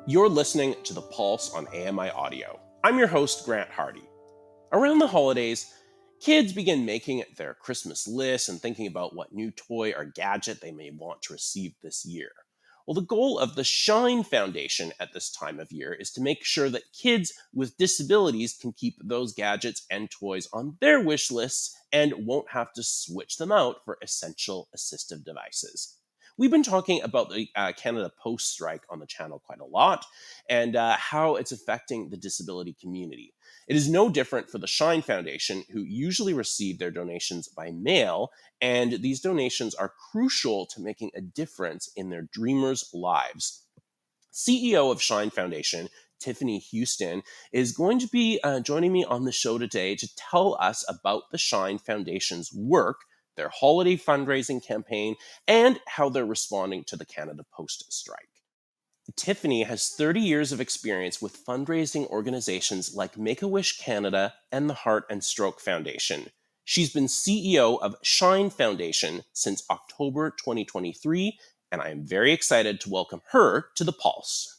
You're listening to The Pulse on AMI Audio. I'm your host, Grant Hardy. Around the holidays, kids begin making their Christmas lists and thinking about what new toy or gadget they may want to receive this year. Well, the goal of the Shine Foundation at this time of year is to make sure that kids with disabilities can keep those gadgets and toys on their wish lists and won't have to switch them out for essential assistive devices. We've been talking about the Canada Post strike on the channel quite a lot and how it's affecting the disability community. It is no different for the Shine Foundation, who usually receive their donations by mail, and these donations are crucial to making a difference in their dreamers' lives. CEO of Shine Foundation, Tiffany Houston, is going to be joining me on the show today to tell us about the Shine Foundation's work, their holiday fundraising campaign, and how they're responding to the Canada Post strike. Tiffany has 30 years of experience with fundraising organizations like Make-A-Wish Canada and the Heart and Stroke Foundation. She's been CEO of Shine Foundation since October 2023, and I am very excited to welcome her to The Pulse.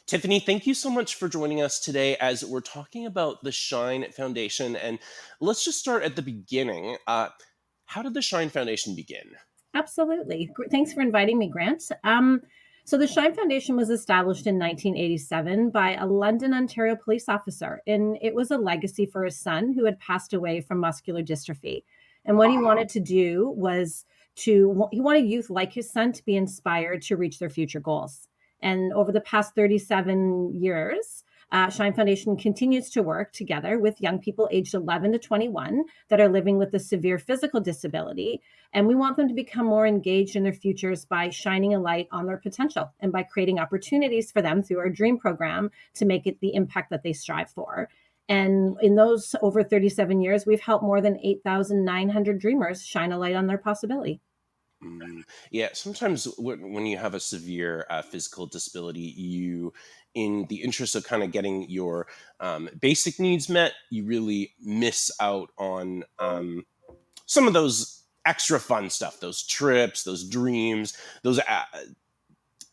Tiffany, thank you so much for joining us today as we're talking about the Shine Foundation. And let's just start at the beginning. How did the Shine Foundation begin? Absolutely. Thanks for inviting me, Grant. So the Shine Foundation was established in 1987 by a London, Ontario police officer, and it was a legacy for his son who had passed away from muscular dystrophy. And what he wanted to do was he wanted youth like his son to be inspired to reach their future goals. And over the past 37 years, Shine Foundation continues to work together with young people aged 11 to 21 that are living with a severe physical disability. And we want them to become more engaged in their futures by shining a light on their potential and by creating opportunities for them through our Dream program to make it the impact that they strive for. And in those over 37 years, we've helped more than 8,900 dreamers shine a light on their possibility. Yeah, sometimes when you have a severe physical disability, in the interest of kind of getting your basic needs met, you really miss out on some of those extra fun stuff, those trips, those dreams, those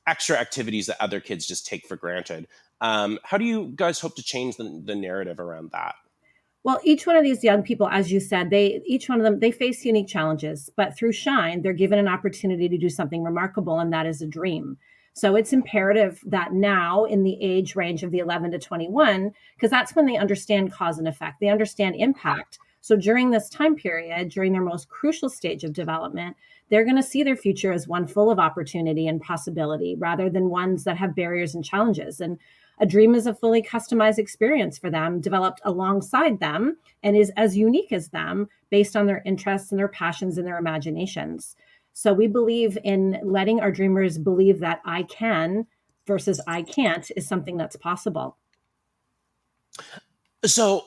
extra activities that other kids just take for granted. How do you guys hope to change the narrative around that? Well, each one of these young people, as you said, each one of them, they face unique challenges, but through Shine, they're given an opportunity to do something remarkable, and that is a dream. So it's imperative that now in the age range of the 11 to 21, because that's when they understand cause and effect, they understand impact. So during this time period, during their most crucial stage of development, they're going to see their future as one full of opportunity and possibility rather than ones that have barriers and challenges. And a dream is a fully customized experience for them, developed alongside them, and is as unique as them based on their interests and their passions and their imaginations. So we believe in letting our dreamers believe that I can versus I can't is something that's possible. So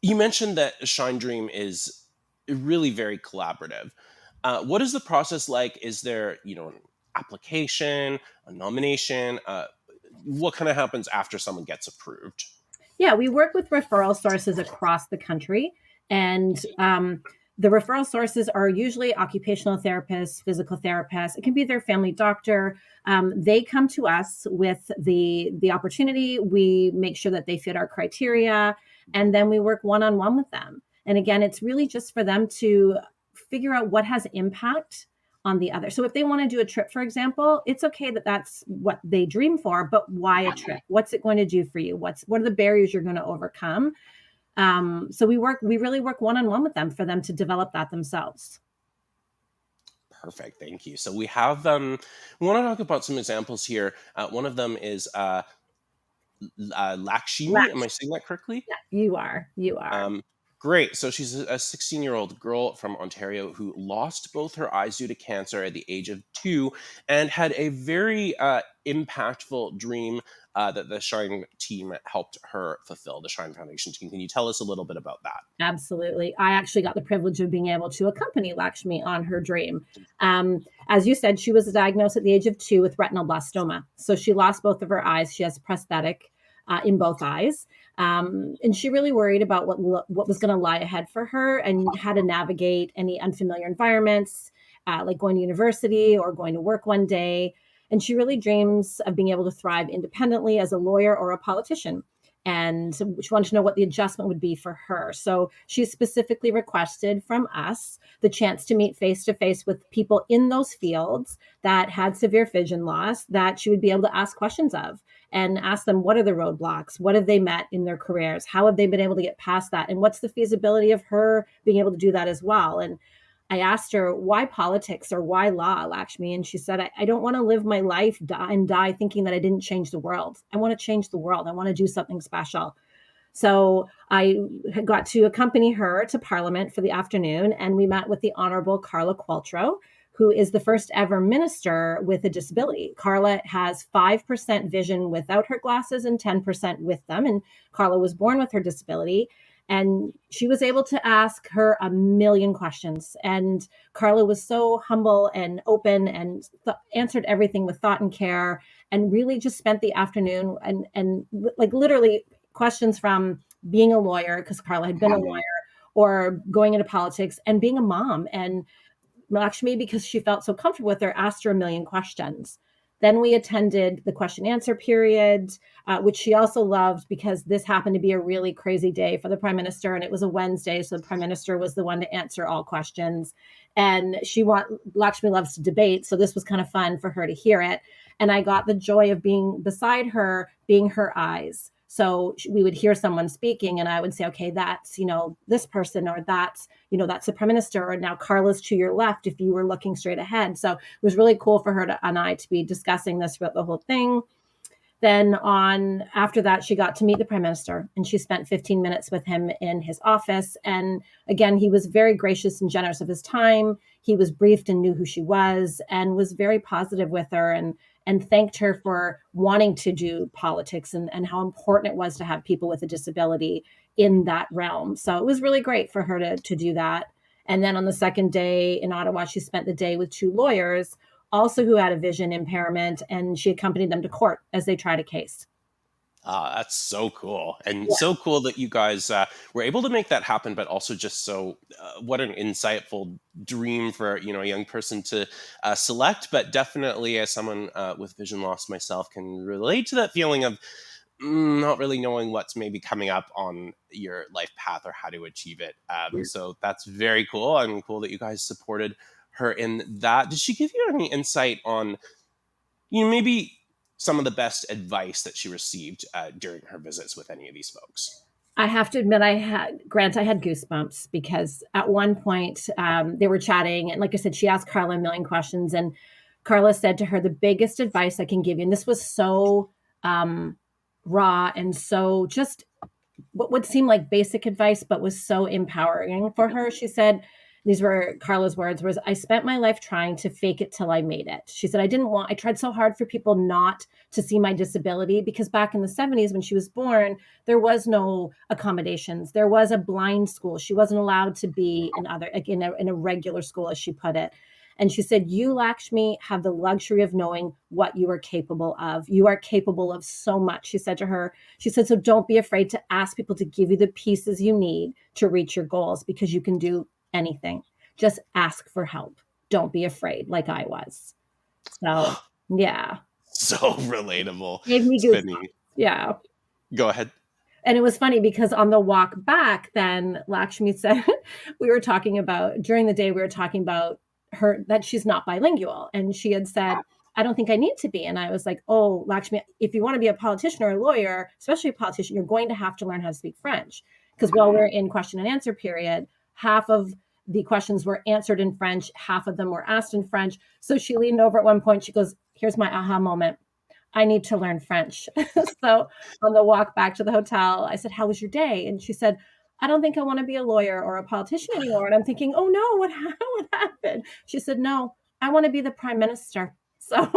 you mentioned that Shine Dream is really very collaborative. What is the process like? Is there, an application, a nomination? What kind of happens after someone gets approved? Yeah, we work with referral sources across the country, and the referral sources are usually occupational therapists, physical therapists. It can be their family doctor. They come to us with the opportunity. We make sure that they fit our criteria, and then we work one-on-one with them. And again, it's really just for them to figure out what has impact on the other. So if they want to do a trip, for example, it's okay that that's what they dream for, but why a trip? What's it going to do for you? What are the barriers you're going to overcome? So we really work one-on-one with them for them to develop that themselves. Perfect. Thank you. So we have, we want to talk about some examples here. One of them is Lakshmi. Am I saying that correctly? Yeah, you are. Great. So she's a 16-year-old girl from Ontario who lost both her eyes due to cancer at the age of 2 and had a very impactful dream that the Shine team helped her fulfill, the Shine Foundation team. Can you tell us a little bit about that? Absolutely. I actually got the privilege of being able to accompany Lakshmi on her dream. As you said, she was diagnosed at the age of 2 with retinal blastoma. So she lost both of her eyes. She has a prosthetic in both eyes. And she really worried about what was going to lie ahead for her and how to navigate any unfamiliar environments, like going to university or going to work one day. And she really dreams of being able to thrive independently as a lawyer or a politician. And she wanted to know what the adjustment would be for her. So she specifically requested from us the chance to meet face to face with people in those fields that had severe vision loss that she would be able to ask questions of and ask them, what are the roadblocks? What have they met in their careers? How have they been able to get past that? And what's the feasibility of her being able to do that as well? And I asked her, why politics or why law, Lakshmi? And she said, I don't want to live my life and die thinking that I didn't change the world. I want to change the world. I want to do something special. So I got to accompany her to Parliament for the afternoon, and we met with the Honorable Carla Qualtrough, who is the first ever minister with a disability. Carla has 5% vision without her glasses and 10% with them. And Carla was born with her disability. And she was able to ask her a million questions. And Carla was so humble and open and answered everything with thought and care, and really just spent the afternoon and like literally questions from being a lawyer, because Carla had been a lawyer, or going into politics and being a mom. And Lakshmi, because she felt so comfortable with her, asked her a million questions. Then we attended the question answer period, which she also loved because this happened to be a really crazy day for the prime minister. And it was a Wednesday. So the prime minister was the one to answer all questions. And Lakshmi loves to debate. So this was kind of fun for her to hear it. And I got the joy of being beside her, being her eyes. So we would hear someone speaking and I would say, okay, that's, this person, or that's the prime minister, or now Carla's to your left if you were looking straight ahead. So it was really cool for her and I to be discussing this throughout the whole thing. Then after that, she got to meet the prime minister, and she spent 15 minutes with him in his office. And again, he was very gracious and generous of his time. He was briefed and knew who she was and was very positive with her, and thanked her for wanting to do politics and how important it was to have people with a disability in that realm. So it was really great for her to do that. And then on the second day in Ottawa, she spent the day with two lawyers also who had a vision impairment, and she accompanied them to court as they tried a case. That's so cool. And Yeah. so cool that you guys were able to make that happen, but also just so, what an insightful dream for, a young person to select. But definitely as someone with vision loss myself can relate to that feeling of not really knowing what's maybe coming up on your life path or how to achieve it. So that's very cool, and cool that you guys supported her in that. Did she give you any insight on, maybe some of the best advice that she received during her visits with any of these folks? I have to admit, I had goosebumps because at one point they were chatting. And like I said, she asked Carla a million questions. And Carla said to her, the biggest advice I can give you, and this was so raw and so just what would seem like basic advice, but was so empowering for her. She said, these were Carla's words, was, I spent my life trying to fake it till I made it. She said, I tried so hard for people not to see my disability, because back in the 70s when she was born, there was no accommodations. There was a blind school. She wasn't allowed to be in a regular school, as she put it. And she said, you, Lakshmi, have the luxury of knowing what you are capable of. You are capable of so much, she said to her. She said, so don't be afraid to ask people to give you the pieces you need to reach your goals, because you can do anything. Just ask for help. Don't be afraid, like I was. So, yeah. So relatable. Gave me goosebumps. Tiffany, Yeah. go ahead. And it was funny because on the walk back, then Lakshmi said, during the day, we were talking about her, that she's not bilingual. And she had said, I don't think I need to be. And I was like, oh, Lakshmi, if you want to be a politician or a lawyer, especially a politician, you're going to have to learn how to speak French. Because while we're in question and answer period, half of the questions were answered in French, half of them were asked in French. So she leaned over at one point, she goes, here's my aha moment. I need to learn French. So on the walk back to the hotel, I said, how was your day? And she said, I don't think I want to be a lawyer or a politician anymore. And I'm thinking, oh no, what happened? She said, no, I want to be the prime minister. So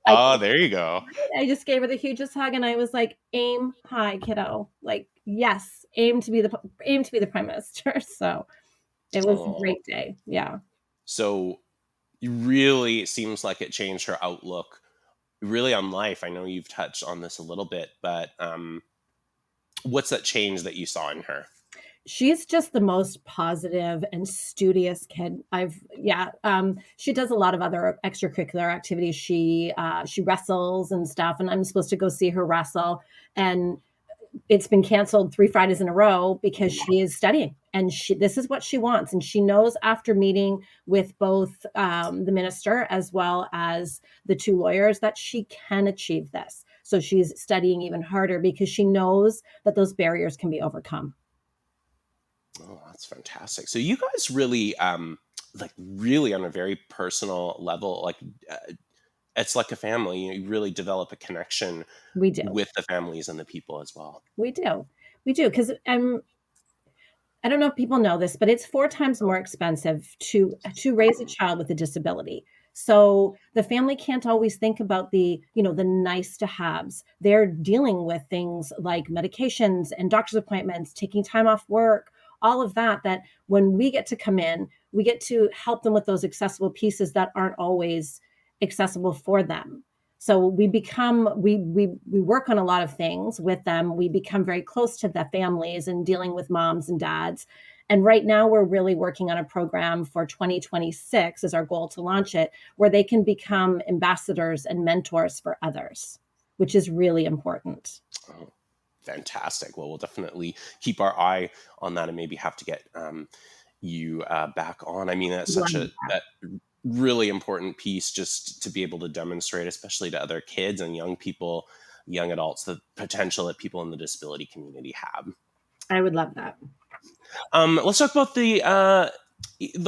Oh, there you go. I just gave her the hugest hug, and I was like, aim high, kiddo. Like, yes, aim to be the prime minister. So it was a great day. Yeah. So it really seems like it changed her outlook really on life. I know you've touched on this a little bit, but what's that change that you saw in her? She's just the most positive and studious kid. She does a lot of other extracurricular activities. She wrestles and stuff, and I'm supposed to go see her wrestle. And it's been canceled 3 Fridays in a row because she is studying, and this is what she wants. And she knows after meeting with both the minister as well as the 2 lawyers that she can achieve this. So she's studying even harder because she knows that those barriers can be overcome. Oh, that's fantastic. So you guys really, like really on a very personal level, like it's like a family. You really develop a connection We do. with the families and the people as well. We do. We do, because I don't know if people know this, but it's 4 times more expensive to raise a child with a disability. So the family can't always think about the nice to haves. They're dealing with things like medications and doctor's appointments, taking time off work, all of that, that when we get to come in, we get to help them with those accessible pieces that aren't always accessible for them. So we work on a lot of things with them. We become very close to the families and dealing with moms and dads. And right now we're really working on a program for 2026 is our goal to launch it, where they can become ambassadors and mentors for others, which is really important. Oh, fantastic. Well, we'll definitely keep our eye on that and maybe have to get you back on. I mean, that's such that really important piece just to be able to demonstrate, especially to other kids and young people, young adults, the potential that people in the disability community have. I would love that. Let's talk about the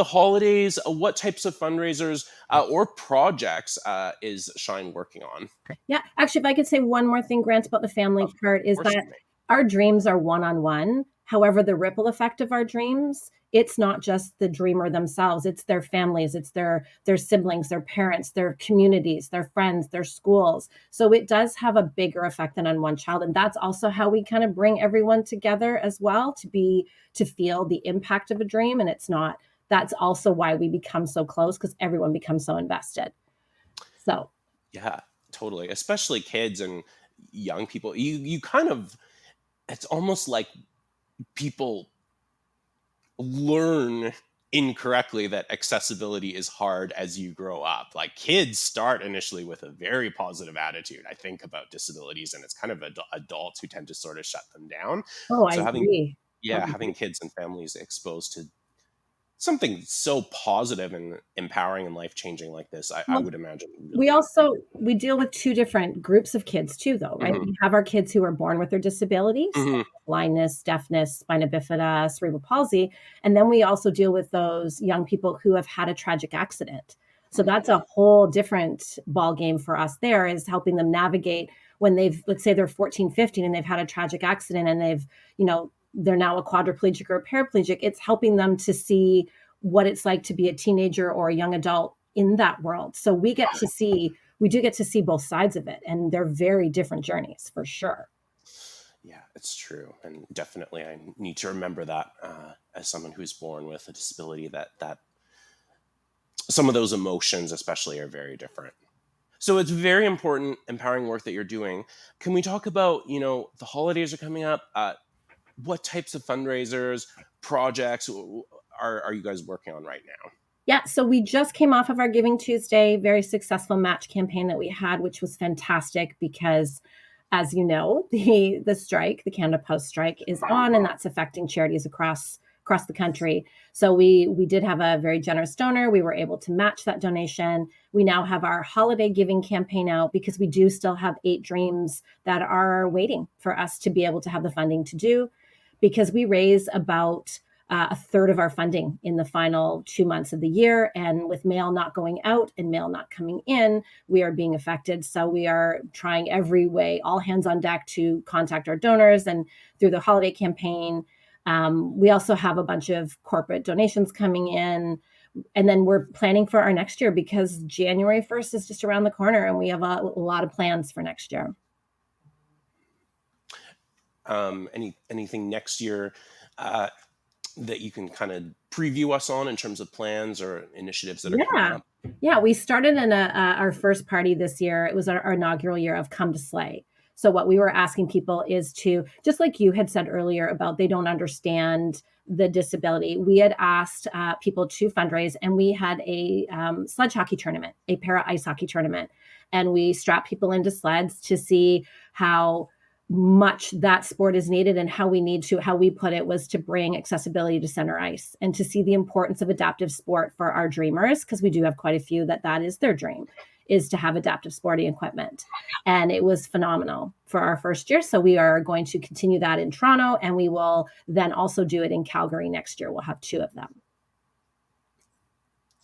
holidays. What types of fundraisers or projects is Shine working on? Yeah, actually, if I could say one more thing, Grant, about the family Of part, is course, that you may. our dreams are one-on-one. However, the ripple effect of our dreams, it's not just the dreamer themselves, it's their families, it's their siblings, their parents, their communities, their friends, their schools. So it does have a bigger effect than on one child. And that's also how we kind of bring everyone together as well to feel the impact of a dream. And it's not, that's also why we become so close, because everyone becomes so invested. So Yeah, totally. Especially kids and young people. You kind of, it's almost like people learn incorrectly that accessibility is hard as you grow up. Like kids start initially with a very positive attitude, I think, about disabilities, and it's kind of adults who tend to sort of shut them down. oh, I So having, agree. I yeah, having agree. kids and families exposed to something so positive and empowering and life changing like this, I Well, would imagine we really. also we deal with 2 different groups of kids too, though, right? Hmm. We have our kids who are born with their disabilities, Hmm. blindness, deafness, spina bifida, cerebral palsy, and then we also deal with those young people who have had a tragic accident. So that's a whole different ball game for us there, is helping them navigate when let's say they're 14, 15, and they've had a tragic accident, and they're now a quadriplegic or a paraplegic. It's helping them to see what it's like to be a teenager or a young adult in that world. So we do get to see both sides of it, and they're very different journeys for sure. Yeah, it's true, and definitely I need to remember that as someone who's born with a disability, that some of those emotions, especially, are very different. So it's very important, empowering work that you're doing. Can we talk about, the holidays are coming up? What types of fundraisers, projects are you guys working on right now? Yeah, so we just came off of our Giving Tuesday, very successful match campaign that we had, which was fantastic because, as you know, the strike, the Canada Post strike, is on, and that's affecting charities across the country. So we did have a very generous donor. We were able to match that donation. We now have our holiday giving campaign out because we do still have 8 dreams that are waiting for us to be able to have the funding to do, because we raise about a third of our funding in the final 2 months of the year. And with mail not going out and mail not coming in, we are being affected. So we are trying every way, all hands on deck, to contact our donors. And through the holiday campaign, we also have a bunch of corporate donations coming in. And then we're planning for our next year, because January 1st is just around the corner, and we have a lot of plans for next year. Anything next year uh, that you can kind of preview us on in terms of plans or initiatives that are coming Yeah. up? Yeah, we started in our first party this year. It was our inaugural year of Come to Slay. So what we were asking people is to, just like you had said earlier about they don't understand the disability, we had asked people to fundraise, and we had a sledge hockey tournament, a para ice hockey tournament, and we strapped people into sleds to see how much that sport is needed, and how we put it was to bring accessibility to center ice and to see the importance of adaptive sport for our dreamers, because we do have quite a few that is their dream, is to have adaptive sporting equipment. And it was phenomenal for our first year. So we are going to continue that in Toronto, and we will then also do it in Calgary next year. We'll have 2 of them.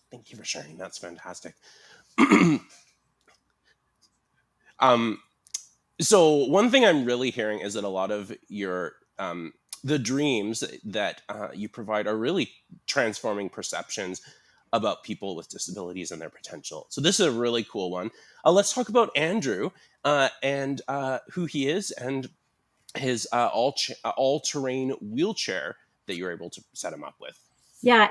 Thank you for sharing. That's fantastic. So one thing I'm really hearing is that a lot of your the dreams that you provide are really transforming perceptions about people with disabilities and their potential. So this is a really cool one. Let's talk about Andrew and who he is, and his all-terrain wheelchair that you were able to set him up with. Yeah,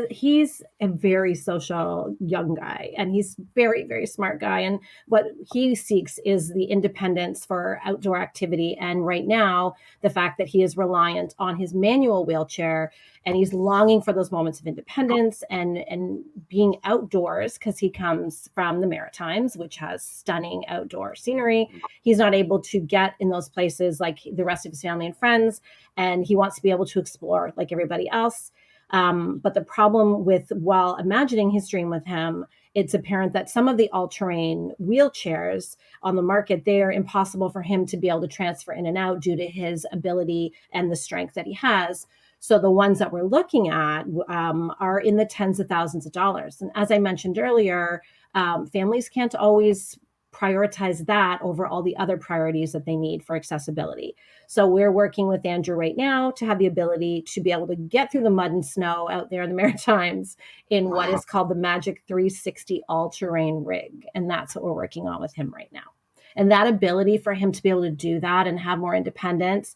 he's a very social young guy, and he's very, very smart guy. And what he seeks is the independence for outdoor activity. And right now, the fact that he is reliant on his manual wheelchair, and he's longing for those moments of independence and being outdoors, because he comes from the Maritimes, which has stunning outdoor scenery. He's not able to get in those places like the rest of his family and friends, and he wants to be able to explore like everybody else. But the problem while imagining his dream with him, it's apparent that some of the all-terrain wheelchairs on the market, they're impossible for him to be able to transfer in and out due to his ability and the strength that he has. So the ones that we're looking at are in the tens of thousands of dollars. And as I mentioned earlier, families can't always prioritize that over all the other priorities that they need for accessibility. So we're working with Andrew right now to have the ability to be able to get through the mud and snow out there in the Maritimes in what is called the Magic 360 all-terrain rig. And that's what we're working on with him right now. And that ability for him to be able to do that and have more independence,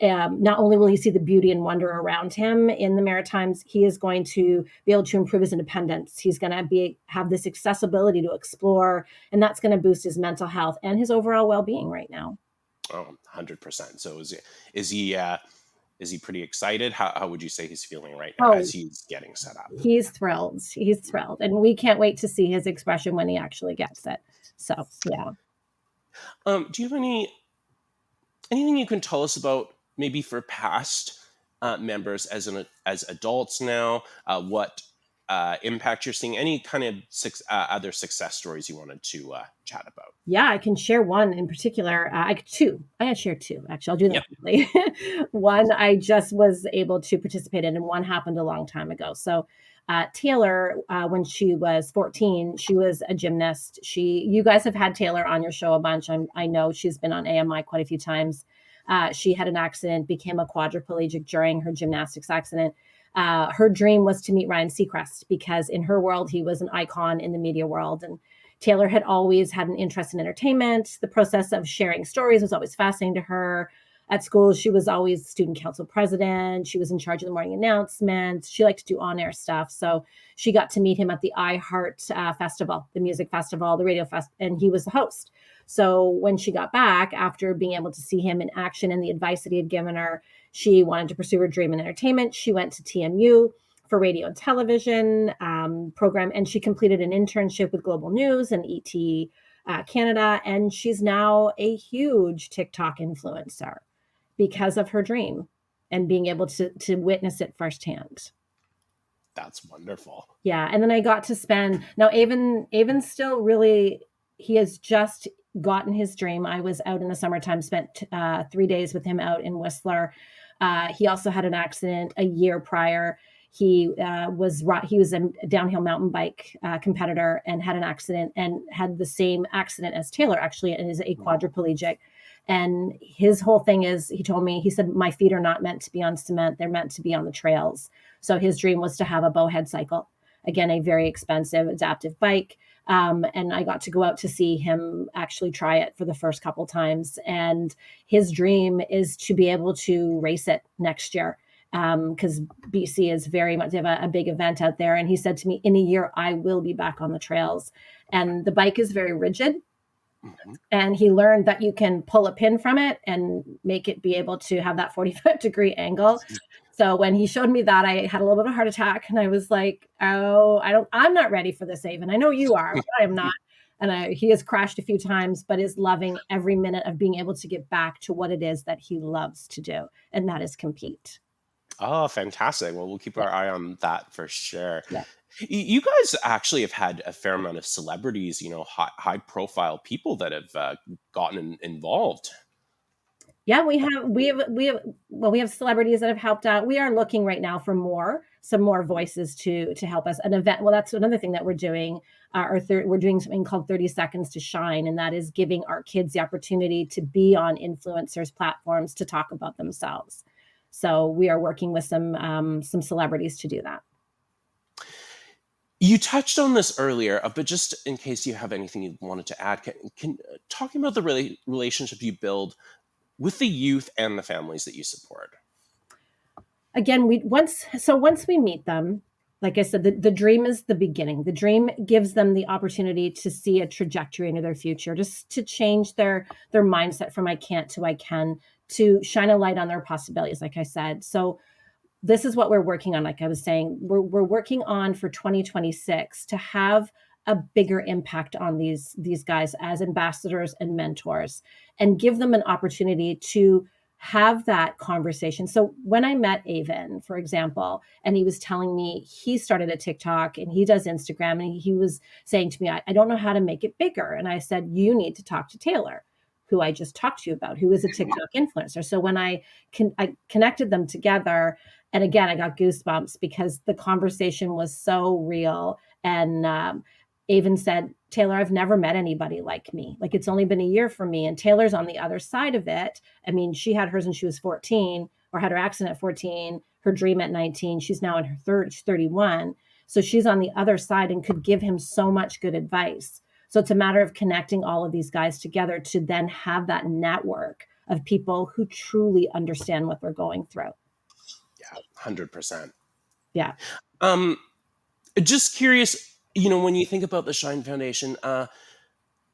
not only will he see the beauty and wonder around him in the Maritimes, he is going to be able to improve his independence. He's going to have this accessibility to explore, and that's going to boost his mental health and his overall well-being right now. Oh, 100%. So is he pretty excited? How would you say he's feeling right now as he's getting set up? He's thrilled. He's thrilled. And we can't wait to see his expression when he actually gets it. So, yeah. Do you have anything you can tell us about, maybe for past members as adults now, what impact you're seeing, any kind of other success stories you wanted to chat about? Yeah, I can share one in particular. I can share 2, actually. I'll do them quickly. One I just was able to participate in, and one happened a long time ago. So Taylor, when she was 14, she was a gymnast. You guys have had Taylor on your show a bunch. I know she's been on AMI quite a few times. She had an accident, became a quadriplegic during her gymnastics accident. Her dream was to meet Ryan Seacrest, because in her world, he was an icon in the media world. And Taylor had always had an interest in entertainment. The process of sharing stories was always fascinating to her. At school, she was always student council president. She was in charge of the morning announcements. She liked to do on-air stuff. So she got to meet him at the iHeart Festival, the music festival, the radio fest, and he was the host. So when she got back, after being able to see him in action and the advice that he had given her, she wanted to pursue her dream in entertainment. She went to TMU for radio and television program, and she completed an internship with Global News and ET Canada. And she's now a huge TikTok influencer because of her dream and being able to witness it firsthand. That's wonderful. Yeah. And then I got to spend, now Avon still really, he has just gotten his dream. I was out in the summertime, spent 3 days with him out in Whistler. He also had an accident a year prior. He was a downhill mountain bike competitor and had an accident, and had the same accident as Taylor, actually, and is a quadriplegic. And his whole thing is, he said, my feet are not meant to be on cement. They're meant to be on the trails. So his dream was to have a bowhead cycle. Again, a very expensive adaptive bike. And I got to go out to see him actually try it for the first couple times. And his dream is to be able to race it next year. Because BC is very much, they have a big event out there. And he said to me, in a year, I will be back on the trails. And the bike is very rigid. Mhm. And he learned that you can pull a pin from it and make it be able to have that 45-degree angle. So when he showed me that, I had a little bit of a heart attack, and I was like, "Oh, I'm not ready for this, Avon. I know you are, but I am not." And he has crashed a few times, but is loving every minute of being able to get back to what it is that he loves to do, and that is compete. Oh, fantastic. Well, we'll keep Yeah, our eye on that for sure. yeah. You guys actually have had a fair amount of celebrities, high profile people that have gotten involved. Yeah, we have celebrities that have helped out. We are looking right now for some more voices to help us. An event. Well, that's another thing that we're doing. We're doing something called 30 Seconds to Shine, and that is giving our kids the opportunity to be on influencers' platforms to talk about themselves. So we are working with some celebrities to do that. You touched on this earlier, but just in case you have anything you wanted to add, can talking about the relationship you build with the youth and the families that you support. Again, once we meet them, like I said, the dream is the beginning. The dream gives them the opportunity to see a trajectory into their future, just to change their mindset from I can't to I can, to shine a light on their possibilities, like I said. So this is what we're working on. Like I was saying, we're working on for 2026 to have a bigger impact on these guys as ambassadors and mentors, and give them an opportunity to have that conversation. So when I met Avon, for example, and he was telling me he started a TikTok and he does Instagram, and he was saying to me, I don't know how to make it bigger. And I said, you need to talk to Taylor, who I just talked to you about, who is a TikTok influencer. So when I connected them together, and again, I got goosebumps because the conversation was so real. And Avon said, Taylor, I've never met anybody like me. Like, it's only been a year for me. And Taylor's on the other side of it. I mean, she had hers when she was 14, or had her accident at 14, her dream at 19. She's now in her third, she's 31. So she's on the other side and could give him so much good advice. So it's a matter of connecting all of these guys together to then have that network of people who truly understand what they're going through. Yeah, 100%. Yeah. Um, just curious, when you think about the Shine Foundation,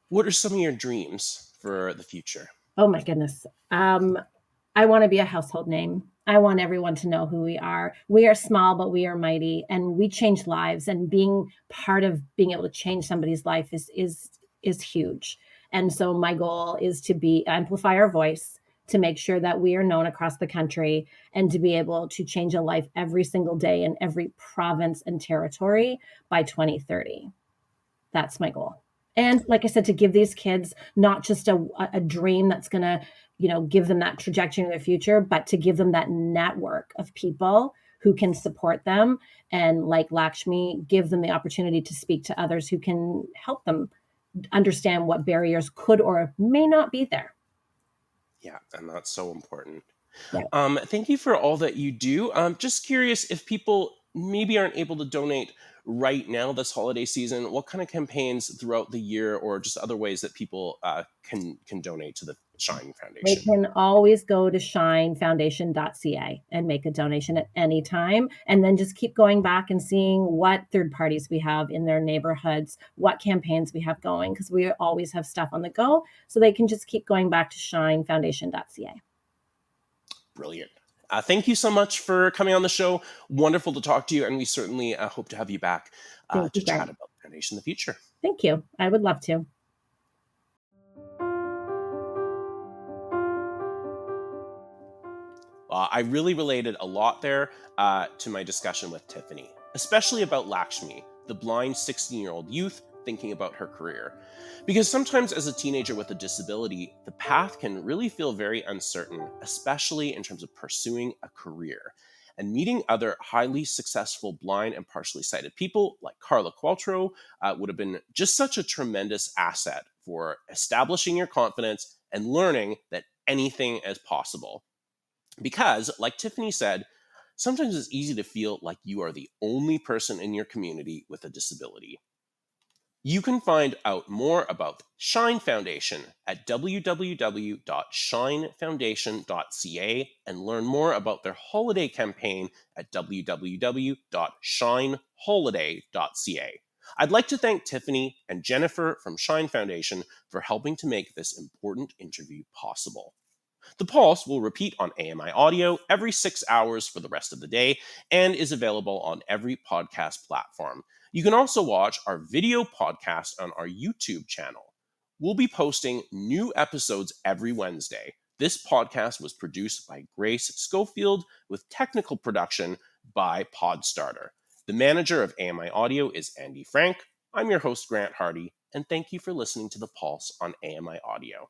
what are some of your dreams for the future? Oh my goodness. I want to be a household name. I want everyone to know who we are. We are small, but we are mighty, and we change lives. And being part of being able to change somebody's life is huge. And so my goal is to be amplify our voice, to make sure that we are known across the country, and to be able to change a life every single day in every province and territory by 2030. That's my goal. And like I said, to give these kids not just a dream that's going to, give them that trajectory in their future, but to give them that network of people who can support them. And like Lakshmi, give them the opportunity to speak to others who can help them understand what barriers could or may not be there. Yeah, and that's so important. Yeah. Thank you for all that you do. Just curious, if people maybe aren't able to donate right now this holiday season, what kind of campaigns throughout the year, or just other ways that people can donate to the Shine They Foundation? can always go to shinefoundation.ca and make a donation at any time. And then just keep going back and seeing what third parties we have in their neighborhoods, what campaigns we have going, because we always have stuff on the go. So they can just keep going back to shinefoundation.ca. Brilliant. Thank you so much for coming on the show. Wonderful to talk to you, and we certainly hope to have you back Thank you, to chat Grant. about the foundation in the future. Thank you. I would love to. I really related a lot there to my discussion with Tiffany, especially about Lakshmi, the blind 16-year-old youth thinking about her career. Because sometimes, as a teenager with a disability, the path can really feel very uncertain, especially in terms of pursuing a career. And meeting other highly successful blind and partially sighted people like Carla Qualtrough would have been just such a tremendous asset for establishing your confidence and learning that anything is possible. Because, like Tiffany said, sometimes it's easy to feel like you are the only person in your community with a disability. You can find out more about Shine Foundation at www.shinefoundation.ca and learn more about their holiday campaign at www.shineholiday.ca. I'd like to thank Tiffany and Jennifer from Shine Foundation for helping to make this important interview possible. The Pulse will repeat on AMI Audio every 6 hours for the rest of the day and is available on every podcast platform. You can also watch our video podcast on our YouTube channel. We'll be posting new episodes every Wednesday. This podcast was produced by Grace Schofield with technical production by Podstarter. The manager of AMI Audio is Andy Frank. I'm your host, Grant Hardy, and thank you for listening to The Pulse on AMI Audio.